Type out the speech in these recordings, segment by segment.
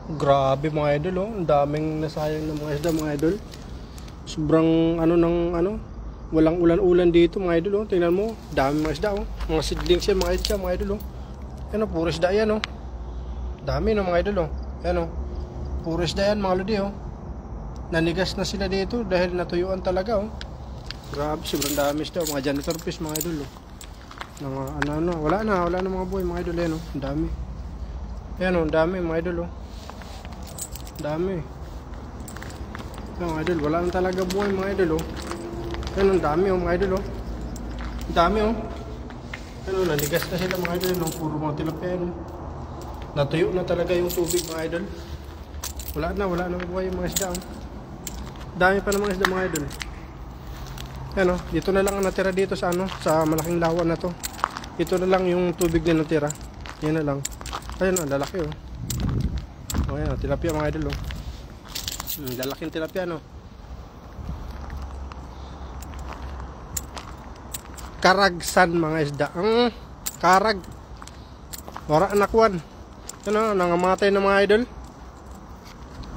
Grabe mga idol, oh. Ang daming nasayang ng mga isda mga idol. Sobrang ano ng ano, walang ulan-ulan dito mga idol, oh. Tingnan mo, dami mga isda, oh. Mga seedlings yan mga isda mga idol, oh. Ano, puro isda yan, oh. Dami no mga idol, oh. Ano, puro isda yan mga lodi, oh. Nanigas na sila dito dahil natuyuan talaga, oh. Grabe, sobrang dami isda, oh. Mga janitor fish mga idol, oh. Ano, wala na mga buhay mga idol, yan, oh. Ang dami. Yan, oh, ang dami mga idol, oh. Dami. Yan mga idol, wala na talaga buhay mga idol, oh. Yan, ang dami, oh, mga idol, oh. Ang dami, oh. Yan, oh, nanigas na sila mga idol, oh. Puro mga tilapia, oh. Natuyo na talaga yung tubig mga idol. Wala na buhay yung mga isda, oh. Dami pa ng mga isda mga idol. Yan, oh, dito na lang ang natira dito sa ano, sa malaking lawa na to. Ito na lang yung tubig na natira. Yan na lang. Ayun, oh, lalaki, oh. Oh, yan, oh, tilapia mga idol, oh. Lalaking tilapia, no. Karagsan mga isda. Karag. Wala anakwan. Yan, oh, nangamatay na mga idol.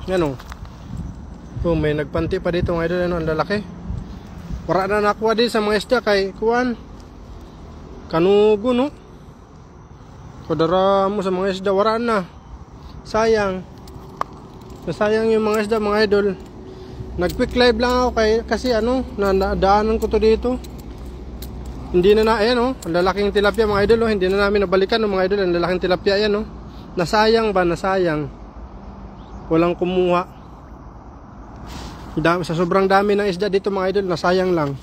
Yan, oh. Oh, may nagpanti pa dito mga idol, ano, ang lalaki. Wala na nakuha din sa mga isda kay kuwan. Kanugo, no. Kudara mo sa mga isda, wala na. Sayang. Nasayang yung mga isda mga idol. Nag-quick live lang ako kasi ano, nadaanan ko to dito. Hindi na ayan, oh, ang lalaking tilapia mga idol, oh. Hindi na namin nabalikan, oh, mga idol, ang lalaking tilapia yan, oh. Nasayang ba? Nasayang. Walang kumuha. Sa sobrang dami ng isda dito mga idol, nasayang lang.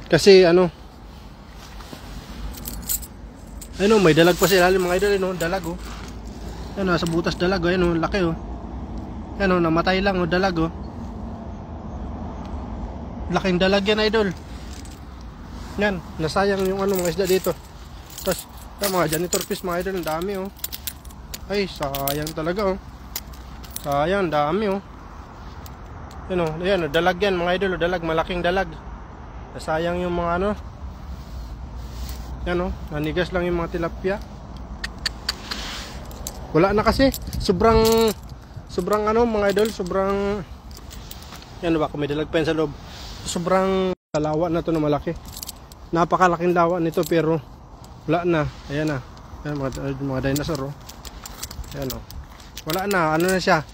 Kasi ano, ano, may dalag pa sa ilalim mga idol, ano, dalag, oh. Ano, sa butas dalag, oh, ano, laki, oh. Ano, namatay lang, oh, dalag, oh. Laking dalag yan idol. Yan, nasayang yung ano, mga isda dito. Tapos, mga janitor fish mga idol, ang dami, oh. Ay, sayang talaga, oh. Sayang, dami, oh. Yan, oh, yan, oh, dalag yan mga idol, oh, dalag, malaking dalag. Nasayang yung mga ano. Yan, oh, nanigas lang yung mga tilapia. Wala na kasi, sobrang ano mga idol, sobrang, yan, ba, kung may dalag pa yan sa loob. Sobrang lawa na to na malaki. Napakalaking lawa nito pero wala na. Ayan na. Ayan, mga dinosaur, oh. Ayan, oh. Wala na, ano na siya.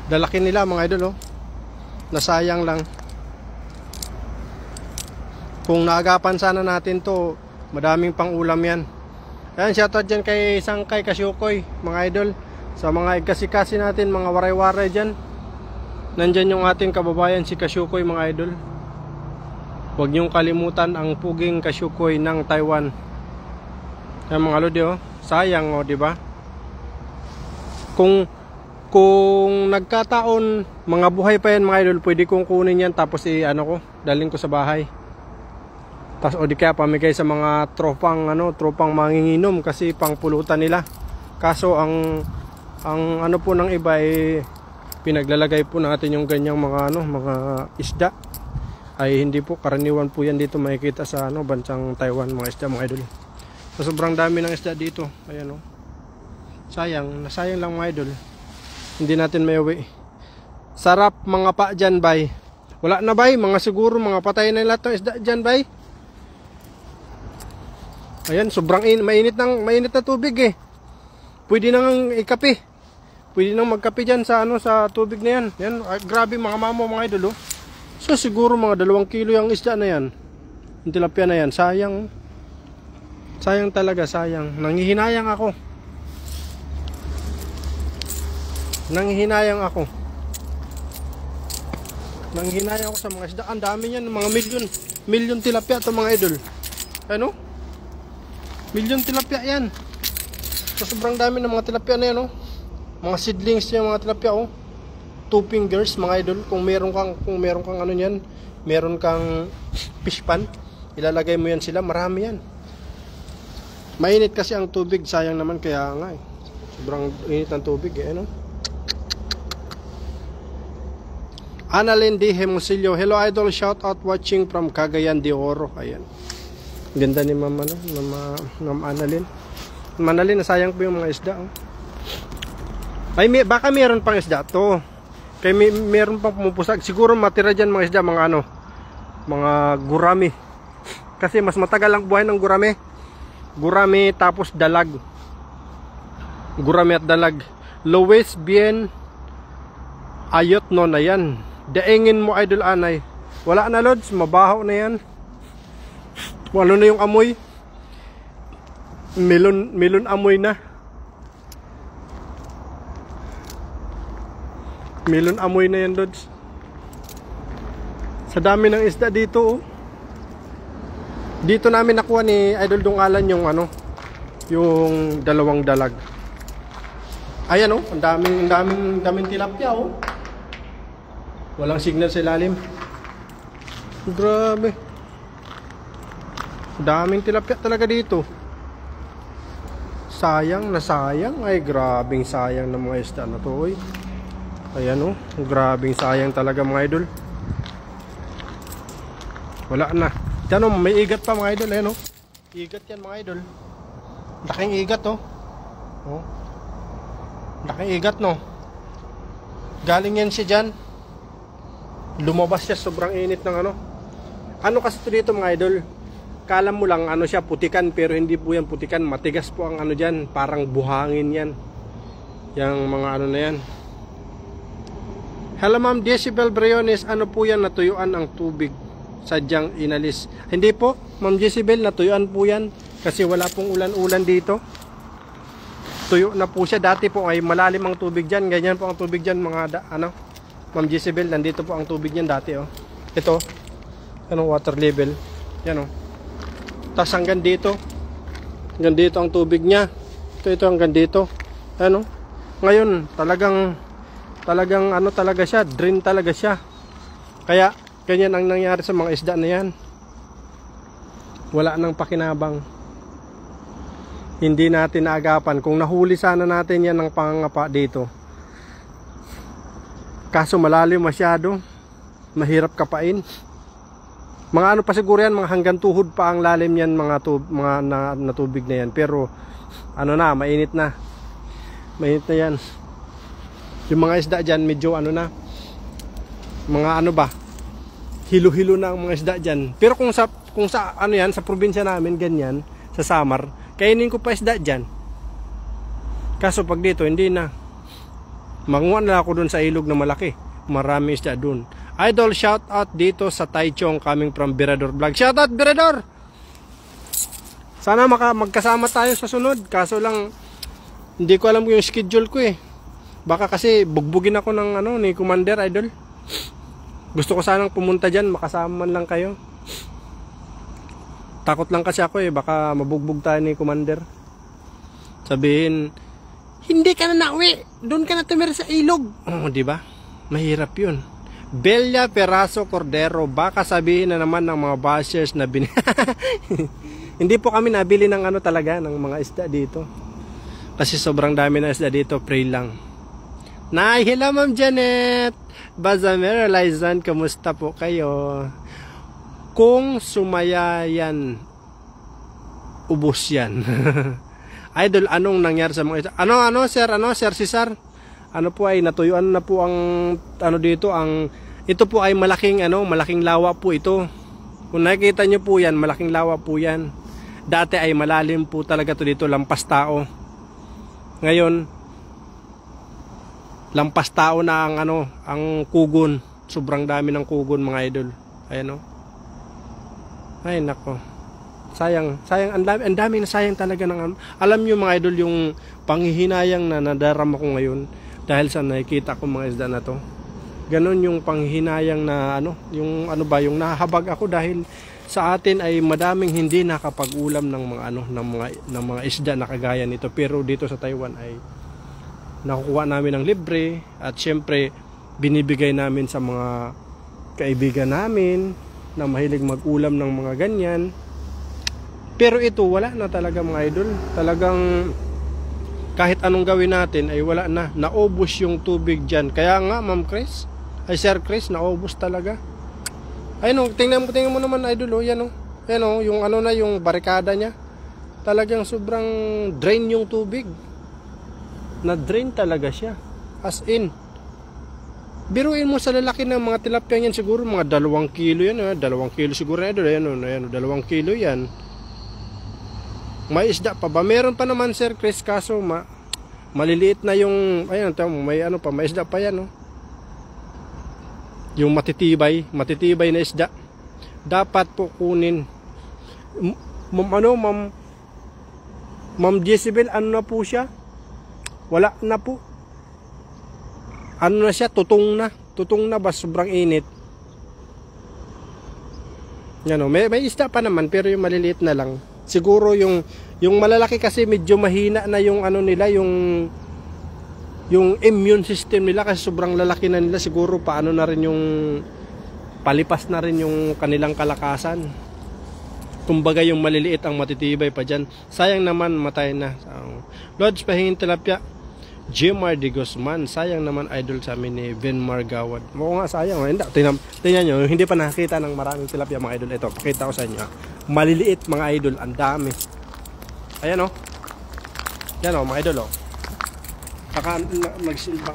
Dalaki nila mga idol, oh. Nasayang lang. Kung naagapan sana natin to, madaming pang ulam yan. Ayan, shoutout dyan kay Sangkay Kasyukoy mga idol. Sa mga ikasi-kasi natin, mga waray-waray dyan. Nandyan yung ating kababayan si Kasyukoy mga idol. Huwag niyong kalimutan ang puging Kasyukoy ng Taiwan. Ayan mga lodi, oh. Sayang, oh, di ba? Kung nagkataon mga buhay pa yan mga idol, pwede kong kunin yan tapos ano ko, dalhin ko sa bahay. Tapos o di kaya pamigay sa mga tropang manginginom kasi pangpulutan nila. Kaso ang ano po ng iba pinaglalagay po natin yung ganyang mga mga isda. Ay hindi po karaniwan po yan dito makikita sa bansang Taiwan mga isda mga idol. So, sobrang dami ng isda dito. Ayan, oh. Nasayang lang mga idol. Hindi natin maiuwi. Sarap mga pa dyan, bay. Wala na, bay. Mga siguro, mga patay na lahat ng isda dyan, bay. Ayan, sobrang mainit na tubig, eh. Pwede nang ikape. Pwede nang magkape dyan sa tubig na yan. Yan, grabe mga mamo mga idol, oh. So siguro mga 2 kilo yung isda na yan. Yung tilapia na yan. Sayang. Sayang talaga, sayang. Nanghihinayang ako. Nanghihinayang ako sa mga isda. Ang dami niyan, mga milyon tilapia to mga idol. Ano? Milyon tilapia yan. So sobrang dami ng mga tilapia na yan, oh. Mga seedlings niya mga tilapia, oh. 2 fingers mga idol. Kung meron kang ano niyan, meron kang fish pan, ilalagay mo yan sila, marami yan. Mainit kasi ang tubig, sayang naman kaya nga, eh. Sobrang init ng tubig, eh, ano? Annalyn D. Hemosilio, hello idol, shout out watching from Cagayan de Oro. Ayan, ganda ni Ma'am Annalyn. Ma'am Annalyn, nasayang po yung mga isda, oh. Ay, baka meron pang isda to. Kaya meron pang pumupusag. Siguro matira dyan mga isda, mga ano, mga gurami. Kasi mas matagal ang buhay ng gurami. Gurami tapos dalag. Gurami at dalag. Lowes bien ayot no na yan. Daengin mo idol anay. Wala na lods, mabaho na yan. Walo na yung amoy. Melon amoy na. Melon amoy na yan lods. Sa dami ng isda dito oh. Dito namin nakuha ni Idol Dungalan yung ano, yung dalawang dalag. Ayan oh, ang daming tilapia oh. Walang signal sa ilalim. Grabe. Daming tilapia talaga dito. Sayang na sayang. Ay grabing sayang ng mga isda na to oy. Ayan oh, grabing sayang talaga mga idol. Wala na. Diyan oh, may igat pa mga idol. Ayan oh. Igat yan mga idol. Laking igat oh. Oh. Laking igat no. Galing yan siya dyan. Lumabas siya, sobrang init ng ano. Ano kasi ito dito mga idol, kala mo lang ano siya, putikan, pero hindi po yan putikan. Matigas po ang ano dyan, parang buhangin yan. Yang mga ano na yan. Hello Ma'am Jezebel Briones, ano po yan, natuyuan ang tubig, sadyang inalis. Hindi po Ma'am Jezebel, natuyuan po yan kasi wala pong ulan-ulan dito. Tuyo na po siya. Dati po ay malalim ang tubig dyan. Ganyan po ang tubig dyan mga ano, Ma'am Jezebel, nandito po ang tubig niyan dati oh. Ito, anong water level. Yan oh. Tapos hanggang dito. Hanggang dito ang tubig niya. Ito hanggang dito. Ano? Ngayon, talagang ano talaga siya, drain talaga siya. Kaya ganyan ang nangyari sa mga isda na yan. Wala nang pakinabang. Hindi natin naagapan. Kung nahuli sana natin yan ng pangangapa dito, kaso malalim masyado, mahirap kapain. Mga ano pa siguro yan, mga hanggang tuhod pa ang lalim yan, mga natubig na yan. Pero ano na, mainit na. Mainit na yan. Yung mga isda dyan, medyo ano na, mga ano ba, hilo-hilo na ang mga isda dyan. Pero kung sa ano yan, sa probinsya namin, ganyan, sa Samar, kainin ko pa isda dyan. Kaso pag dito, hindi na. Manguha na ako dun sa ilog na malaki. Marami isda dun. Idol, shout out dito sa Taichung, coming from Birador Vlog. Shout out Birador! Sana magkasama tayo sa sunod. Kaso lang, hindi ko alam yung schedule ko eh. Baka kasi bugbugin ako ng ano, ni Commander Idol. Gusto ko sanang pumunta dyan, makasama man lang kayo. Takot lang kasi ako eh, baka mabugbog tayo ni Commander. Sabihin, hindi ka na nauwi, doon ka na tumira sa ilog. Oh, di ba? Mahirap 'yun. Belia Peraso Cordero, baka sabihin na naman ng mga bashers na hindi po kami nabili ng ano talaga, ng mga isda dito. Kasi sobrang dami na isda dito, pray lang. Nay, hello Ma'am Janet. Bazamera Laizan, kamusta po kayo? Kung sumaya yan, ubos yan. Idol, anong nangyari sa mga isda? Ano sir Cesar? Ano po ay natuyuan na po ang ano dito, ito po ay malaking lawa po ito. Kung nakikita nyo po yan, malaking lawa po yan. Dati ay malalim po talaga to dito, lampas tao. Ngayon, lampas tao na ang kugon. Sobrang dami ng kugon mga idol. Ayan o. Ay nako. Sayang, ang dami na sayang talaga ng alam niyo mga idol, yung panghihinayang na nadarama ko ngayon dahil sa nakikita ko mga isda na to. Ganon yung panghihinayang na yung nahahabag ako dahil sa atin ay madaming hindi nakapag-ulam ng mga isda na kagaya nito, pero dito sa Taiwan ay nakukuha namin ng libre at syempre binibigay namin sa mga kaibigan namin na mahilig mag-ulam ng mga ganyan. Pero ito wala na talaga mga idol. Talagang kahit anong gawin natin ay wala na. Naubos yung tubig dyan. Kaya nga Ma'am Chris, ay Sir Chris, naubos talaga. Ayun, tingnan mo naman idol, yan Yan yung barikada niya. Talagang sobrang drain yung tubig. Na-drain talaga siya. As in. Biruin mo sa lalaki ng mga tilapia yan, siguro mga 2 kilo yan. 2 kilo siguro na idol. Ayan, 2 kilo yan. May isda pa ba? Meron pa naman Sir Chris, kaso maliliit na yung, ayan, may ano pa, may isda pa yan, no? Yung matitibay na isda. Dapat po kunin. Ma'am Jezebel, ano na po siya? Wala na po. Ano na siya? Tutong na ba? Sobrang init. Yan, no? May isda pa naman, pero yung maliliit na lang. Siguro yung malalaki kasi medyo mahina na yung ano nila, yung immune system nila kasi sobrang lalaki na nila. Siguro paano na rin yung palipas na rin yung kanilang kalakasan. Kumbaga yung maliliit ang matitibay pa dyan. Sayang naman, matay na. Lodge Pahingin Tilapia, Jmar de Guzman. Sayang naman idol sa amin ni Venmar Gawad. Oo nga, sayang. Tingnan nyo, hindi pa nakakita ng maraming tilapia mga idol. Ito, pakita ko sa inyo. Maliliit mga idol, ang dami. Ayan o. Yan o mga idol o. Baka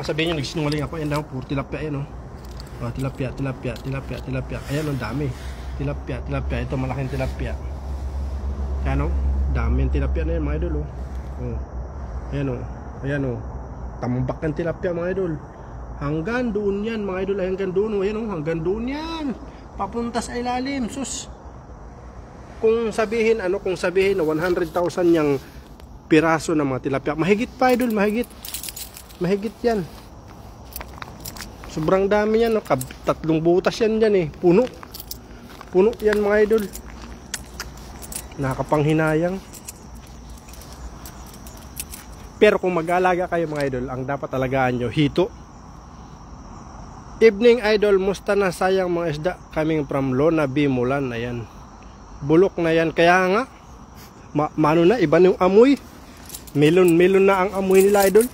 sabihin nyo, nagsinungaling ako. Ayan o, puro tilapia. Ayan o. Tilapia. Ayan o, dami. Tilapia. Ito, malaking tilapia. Ayan o. Dami yung tilapia na yan mga idol o. Ayan o. Tambak ng tilapia mga idol. Hanggang doon yan mga idol. Hanggang doon. Ayan o. Hanggang doon yan. Papunta sa ilalim. Sus. Kung sabihin na 100,000 yung piraso ng mga tilapia. Mahigit pa idol. Mahigit yan. Sobrang dami yan. 3 butas yan dyan eh. Puno yan mga idol. Nakakapanghinayang. Pero kung mag-aalaga kayo mga idol, ang dapat alagaan nyo, hito. Evening idol, musta na sayang mga isda coming from Lona Bimulan. Ayan. Bulok na yan. Kaya nga, mano na, iba na yung amoy. Melon na ang amoy nila idol.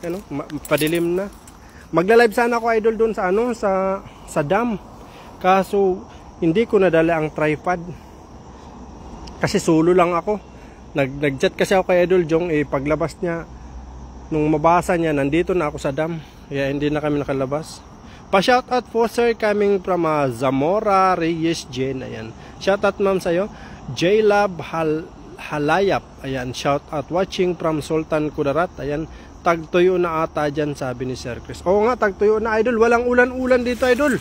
Ano, padilim na. Magla-live sana ako idol doon sa sa dam. Kaso hindi ko nadala ang tripod. Kasi solo lang ako. Nag-chat kasi ako kay Idol Jong, paglabas niya nung mabasa niya, nandito na ako sa dam. Kaya hindi na kami nakalabas. Pa-shoutout po sir coming from Zamora Reyes Jen. Ayan. Shoutout ma'am sa'yo. J-Lab Halayap. Ayan. Shoutout watching from Sultan Kudarat. Ayan. Tagtuyo na ata dyan, sabi ni Sir Chris. Oo nga, tagtuyo na idol. Walang ulan-ulan dito idol.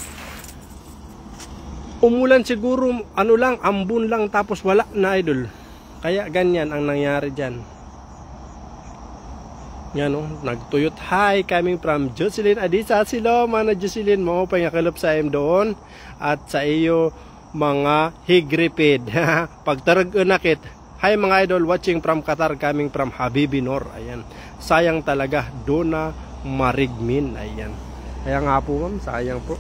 Umulan siguro, ambon lang, tapos wala na idol. Kaya ganyan ang nangyari dyan. Yan o, nagtuyot. Hi, coming from Jocelyn Adisa. Silo, mana Jocelyn mo, pangakalop sa doon. At sa iyo, mga higripid. Pagtarag unakit. Hi mga idol, watching from Qatar, coming from Habibi Nor. Ayan. Sayang talaga, Dona Marigmin. Ayan. Kaya nga po ma'am, sayang po.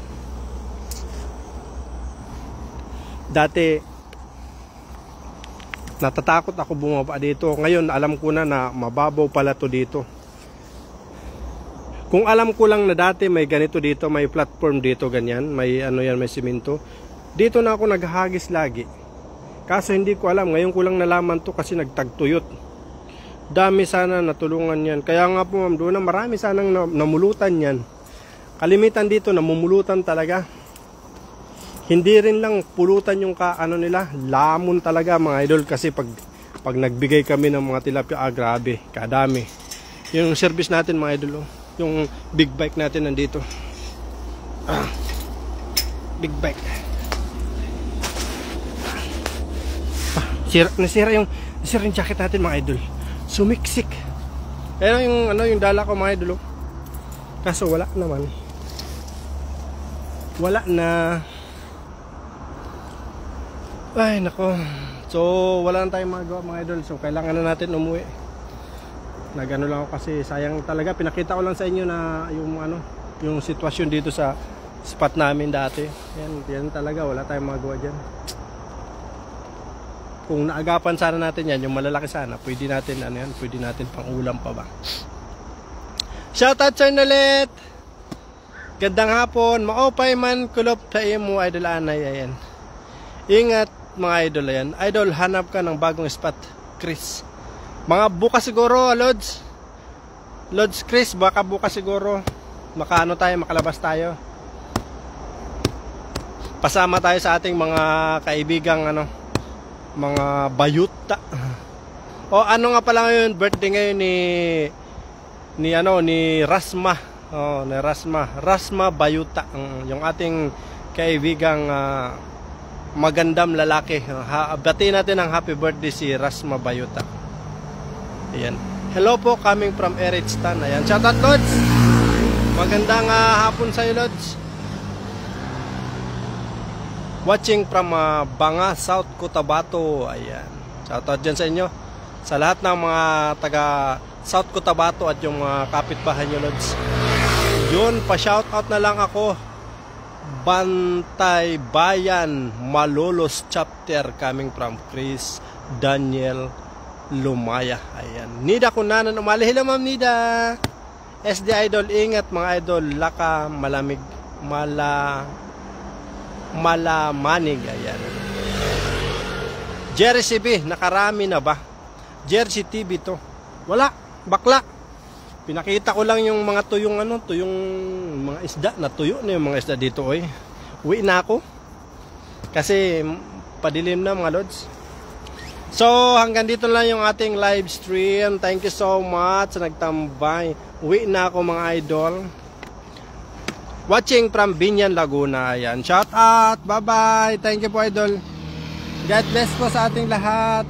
Dati natatakot ako bumaba dito. Ngayon alam ko na mababaw pala to dito. Kung alam ko lang na dati may ganito dito, may platform dito ganyan, may may simento. Dito na ako naghahagis lagi. Kaso hindi ko alam, ngayon ko lang nalaman to kasi nagtagtuyot. Dami sana natulungan yan. Kaya nga po ma'am, doon na marami sanang namulutan yan. Kalimitan dito namumulutan talaga. Hindi rin lang pulutan yung nila, lamon talaga mga idol. Kasi pag nagbigay kami ng mga tilapia, grabe, kadami. Yung service natin mga idol, yung big bike natin nandito. Big bike. Nasira yung jacket natin mga idol. Sumiksik. Ayan yung dala ko mga idol. Kaso wala naman. Wala na. Ay nako. So wala na tayong magawa mga idol. So kailangan na natin umuwi. Nagano lang ako kasi sayang talaga. Pinakita ko lang sa inyo na yung sitwasyon dito sa spot namin dati. Yan talaga, wala tayong magawa diyan. Kung naagapan sana natin yan, yung malalaki sana, pwede natin pwede natin pang ulam pa ba. Shoutout Sir Nalet. Gandang hapon. Maopay man kulop sa imo idol anay. Ayan. Ingat mga idol. Ayan. Idol, hanap ka ng bagong spot Chris. Mga bukas siguro Lods. Lods Chris, baka bukas siguro makalabas tayo. Pasama tayo sa ating mga kaibigang mga bayuta. O ano nga pala ngayon, birthday ngayon ni Rasma. Oh, ni Rasma Bayuta, yung ating kaibigang magandang lalaki. Batiin natin ang happy birthday si Rasma Bayuta. Ayan. Hello po, coming from Ericstan. Ayan, shout out Lods. Magandang hapon sa iyo, Lods. Watching from Banga, South Cotabato. Ayan. Shout out dyan sa inyo. Sa lahat ng mga taga South Cotabato at yung mga kapitbahay nyo, Lods. Yun, pa-shout out na lang ako. Bantay Bayan, Malolos Chapter, coming from Chris Daniel Lumaya. Ayan. Nida Kunanan umali. Hello, Ma'am Nida. SD Idol, ingat mga idol. Laka, malamig, malamanig. Ayan. Jerry CB, nakarami na ba? Jersey TV to. Wala, bakla. Pinakita ko lang yung mga tuyong mga isda. Natuyo na yung mga isda dito, oy. Uwi na ako. Kasi padilim na mga lods. So, hanggang dito lang yung ating live stream. Thank you so much sa nagtambay. Uwi na ako mga idol. Watching from Binyan, Laguna. Ayan. Shout out. Bye-bye. Thank you po, idol. God bless po sa ating lahat.